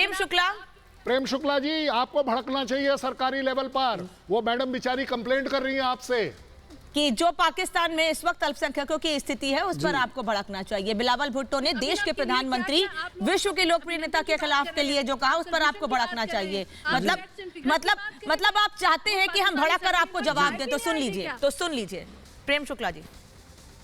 प्रेम शुक्ला जी, आपको भड़कना चाहिए सरकारी लेवल पर। वो मैडम बेचारी कंप्लेंट कर रही है आपसे कि जो पाकिस्तान में इस वक्त अल्पसंख्यकों की स्थिति है उस पर आपको भड़कना चाहिए। बिलावल भुट्टो ने देश के प्रधानमंत्री, विश्व के लोकप्रिय नेता के खिलाफ के लिए जो कहा उस पर आपको भड़कना चाहिए। मतलब आप चाहते हैं कि हम भड़क कर आपको जवाब दें। तो सुन लीजिए प्रेम शुक्ला जी।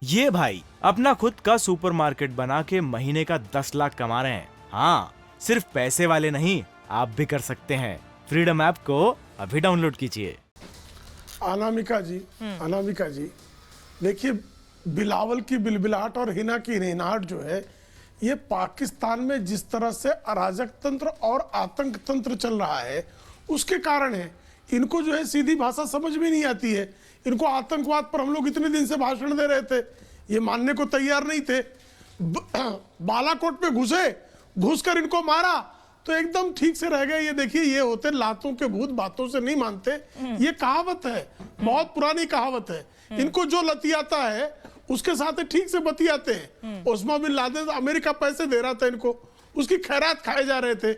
ये भाई अपना खुद का सुपरमार्केट बना के महीने का 10 लाख कमा रहे हैं। हाँ, सिर्फ पैसे वाले नहीं, आप भी कर सकते हैं। फ्रीडम ऐप को अभी डाउनलोड कीजिए। अनामिका जी देखिए, बिलावल की बिलबिलाहट और हिना की हिनहिनाहट जो है, ये पाकिस्तान में जिस तरह से अराजक तंत्र और आतंक तंत्र चल रहा है उसके कारण है। इनको जो है सीधी भाषा समझ में नहीं आती है। इनको आतंकवाद पर हम लोग इतने दिन से भाषण दे रहे थे, ये मानने को तैयार नहीं थे। बालाकोट पे घुसकर इनको मारा तो एकदम ठीक से रह गए। ये देखिए, ये होते लातों के भूत, बातों से नहीं मानते। ये कहावत है, बहुत पुरानी कहावत है। इनको जो लतियाता है उसके साथ ठीक से बतियाते हैं। ओस्मा बिन लादेन, अमेरिका पैसे दे रहा था इनको, उसकी खैरात खाए जा रहे थे,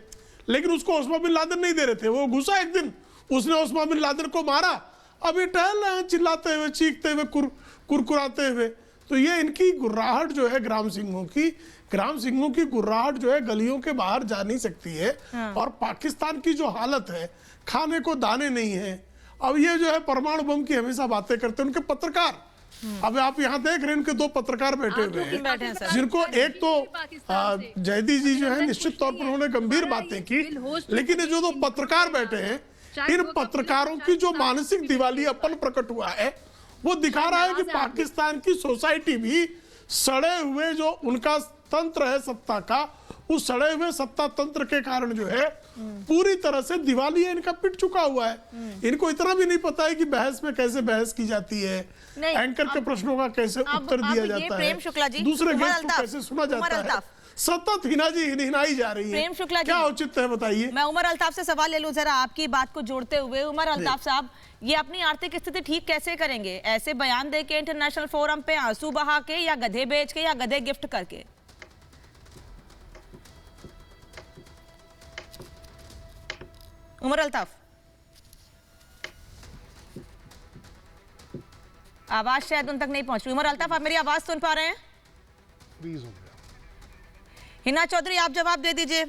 लेकिन उसको ओस्मा बिन लादेन नहीं दे रहे थे। वो घुसा एक दिन, उसने ओस्मा बिन लादेन को मारा। अभी टहल रहे हैं चिल्लाते हुए, चीखते हुए, कुरकुराते हुए। तो ये इनकी गुर्राहट जो है, ग्राम सिंहों की गुर्राहट जो है गलियों के बाहर जा नहीं सकती है। और पाकिस्तान की जो हालत है, खाने को दाने नहीं है। अब ये जो है परमाणु बम की हमेशा बातें करते हैं उनके पत्रकार। अब आप यहाँ देख रहे हैं, इनके 2 पत्रकार बैठे हुए हैं, जिनको एक तो जयदी जी जो है निश्चित तौर पर उन्होंने गंभीर बातें की, लेकिन ये जो 2 पत्रकार बैठे हैं, इन पत्रकारों की जो मानसिक दिवालियापन प्रकट हुआ है वो दिखा रहा है कि पाकिस्तान की सोसाइटी भी सड़े हुए जो उनका तंत्र है सत्ता का, उस सड़े हुए सत्ता तंत्र के कारण जो है पूरी तरह से दिवालिया इनका पिट चुका हुआ है। इनको इतना भी नहीं पता है कि बहस में कैसे बहस की जाती है, एंकर के प्रश्नों का कैसे उत्तर दिया जाता है, दूसरे गेस्ट को कैसे सुना जाता है। सतत हिना जी हिनाई जा रही है। प्रेम शुक्ला जी, क्या औचित्य है बताइए। मैं उमर अल्ताफ से सवाल ले लूं जरा, आपकी बात को जोड़ते हुए। उमर अल्ताफ साहब, ये अपनी आर्थिक स्थिति ठीक कैसे करेंगे? ऐसे बयान दे के, इंटरनेशनल फोरम पे आंसू बहा के, या गधे बेच के, या गधे गिफ्ट करके? उमर अल्ताफ, आवाज शायद उन तक नहीं पहुंच रही। उमर अल्ताफ, आप मेरी आवाज सुन पा रहे हैं? प्लीज। हिना चौधरी, आप जवाब दे दीजिए।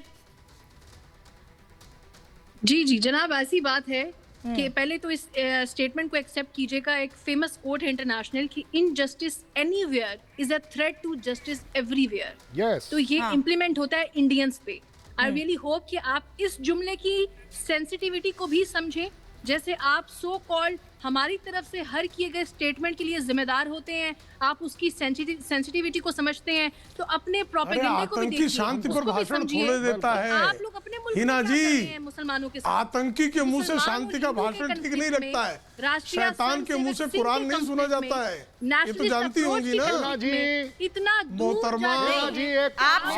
जी जनाब, ऐसी बात है कि पहले तो इस स्टेटमेंट को एक्सेप्ट कीजिएगा। एक फेमस कोट है इंटरनेशनल की, injustice anywhere is a threat to justice everywhere. तो ये इम्प्लीमेंट होता है इंडियंस पे। आई रियली होप कि आप इस जुमले की सेंसिटिविटी को भी समझें। जैसे आप सो कॉल्ड हमारी तरफ से हर किए गए स्टेटमेंट के लिए जिम्मेदार होते हैं, आप उसकी सेंसिटिविटी को समझते हैं, तो अपने प्रोपेगेंडे को भी देखिए, शांति पर भाषण थोड़े देता है। आप लोग अपने मुल्क में क्या कर रहे हैं मुसलमानों के साथ? आतंकी के मुंह से शांति का भाषण ठीक नहीं लगता है। शैतान के मुंह से कुरान नहीं सुना जाता है, ये तो जानती होंगी ना जी। इतना मोहतरमा जी, आप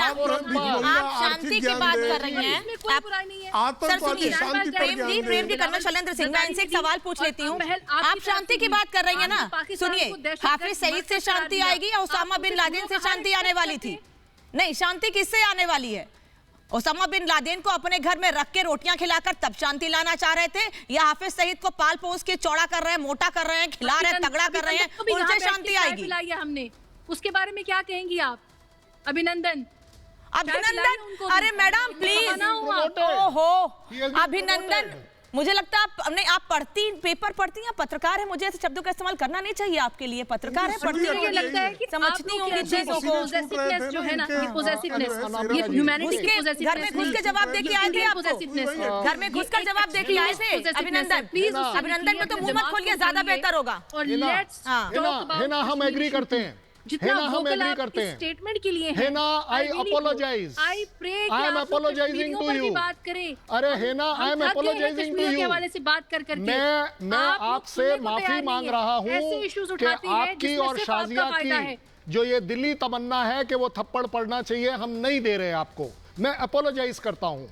शांति की बात कर रही हैं, आतंकवादी शांति पर प्रेम जी, कर्नल शैलेंद्र सिंह, मैं इनसे एक सवाल पूछ लेती हूँ। आप शांति की बात कर रही हैं ना? सुनिए, हाफिज सईद से शांति आएगी या ओसामा बिन लादेन से शांति आने वाली थी? नहीं, शांति किससे आने वाली है? ओसामा बिन लादेन को अपने घर में रख के रोटियां खिलाकर तब शांति लाना चाह रहे थे, या हाफिज सईद को पाल पोस के चौड़ा कर रहे हैं, मोटा कर रहे हैं, खिला रहे हैं, तगड़ा कर रहे हैं, उनसे शांति आएगी? हमने उसके बारे में क्या कहेंगी आप? अभिनंदन। अरे मैडम प्लीज, ओहो अभिनंदन। मुझे लगता है आप पेपर पढ़ती हैं, पत्रकार है, मुझे ऐसे शब्दों का इस्तेमाल करना नहीं चाहिए आपके लिए। पत्रकार है, पढ़ती है, लगता है कि समझती होंगी चीजों को। जो है ना, ये पॉसेसिवनेस, ये ह्यूमैनिटी की पॉसेसिवनेस। घर में घुस के जवाब दे के आए थे आपको? घर में घुसकर जवाब दे के आए थे? अभिनंदन, प्लीज अभिनंदन में तो मुंह मत खोलिए, ज्यादा बेहतर होगा। और लेट्स हिना, हम एग्री करते हैं, जितना हम एग्री करते हैं स्टेटमेट के लिए Hena, I apologise, I pray I am apologising to you. बात करें। अरे Hena, I am apologising to you. हवाले से बात कर मैं आपसे माफी मांग रहा हूँ कि आपकी और शाजिया की जो ये दिल्ली तमन्ना है कि वो थप्पड़ पड़ना चाहिए, हम नहीं दे रहे आपको। मैं अपोलोजाइज करता हूँ।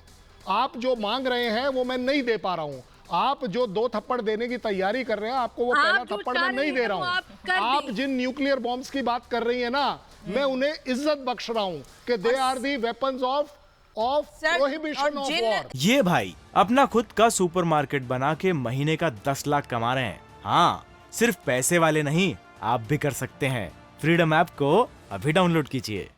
आप जो मांग रहे हैं वो मैं नहीं दे पा रहा हूँ। आप जो 2 थप्पड़ देने की तैयारी कर रहे हैं, आपको वो पहला थप्पड़ मैं नहीं दे रहा हूं। आप जिन न्यूक्लियर बॉम्ब्स की बात कर रही है ना, मैं उन्हें इज्जत बख्श रहा हूं कि they are the weapons of of Sir, prohibition और of जिन- war. ये भाई अपना खुद का सुपरमार्केट बना के महीने का 10 लाख कमा रहे हैं। हाँ, सिर्फ पैसे वाले नहीं, आप भी कर सकते हैं। फ्रीडम ऐप को अभी डाउनलोड कीजिए।